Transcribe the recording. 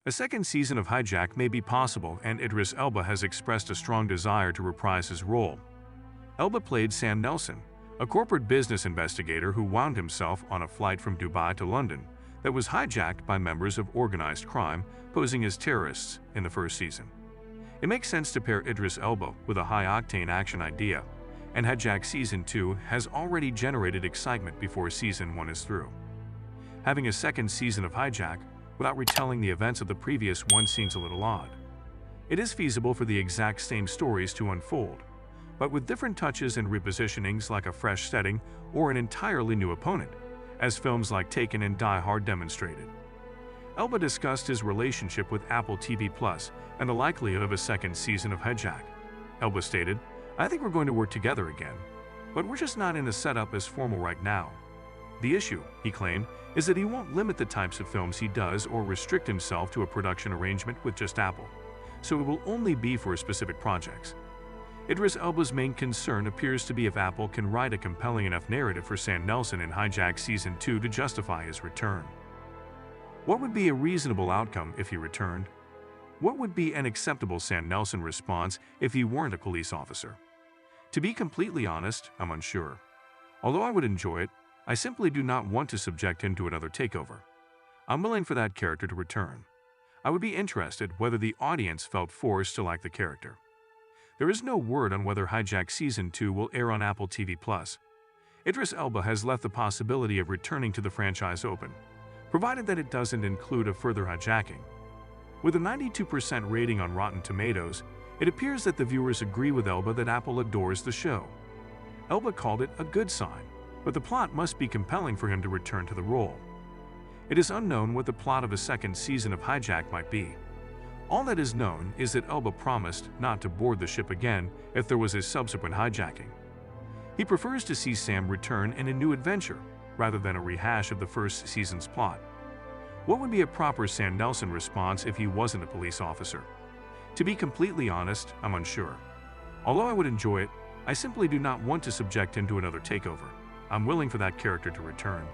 A second season of Hijack may be possible, and Idris Elba has expressed a strong desire to reprise his role. Elba played Sam Nelson, a corporate business investigator who wound himself on a flight from Dubai to London that was hijacked by members of organized crime posing as terrorists in the first season. It makes sense to pair Idris Elba with a high-octane action idea, and Hijack Season 2 has already generated excitement before Season 1 is through. Having a second season of Hijack without retelling the events of the previous one seems a little odd. It is feasible for the exact same stories to unfold, but with different touches and repositionings like a fresh setting or an entirely new opponent, as films like Taken and Die Hard demonstrated. Elba discussed his relationship with Apple TV Plus and the likelihood of a second season of Hijack. Elba stated, "I think we're going to work together again, but we're just not in a setup as formal right now." The issue, he claimed, is that he won't limit the types of films he does or restrict himself to a production arrangement with just Apple, so it will only be for specific projects. Idris Elba's main concern appears to be if Apple can write a compelling enough narrative for Sam Nelson in Hijack Season 2 to justify his return. What would be a reasonable outcome if he returned? What would be an acceptable Sam Nelson response if he weren't a police officer? To be completely honest, I'm unsure. Although I would enjoy it, I simply do not want to subject him to another takeover. I'm willing for that character to return. I would be interested whether the audience felt forced to like the character. There is no word on whether Hijack Season 2 will air on Apple TV Plus. Idris Elba has left the possibility of returning to the franchise open, provided that it doesn't include a further hijacking. With a 92% rating on Rotten Tomatoes, it appears that the viewers agree with Elba that Apple adores the show. Elba called it a good sign, but the plot must be compelling for him to return to the role. It is unknown what the plot of a second season of Hijack might be. All that is known is that Elba promised not to board the ship again if there was a subsequent hijacking. He prefers to see Sam return in a new adventure, rather than a rehash of the first season's plot. What would be a proper Sam Nelson response if he wasn't a police officer? To be completely honest, I'm unsure. Although I would enjoy it, I simply do not want to subject him to another takeover. I'm willing for that character to return.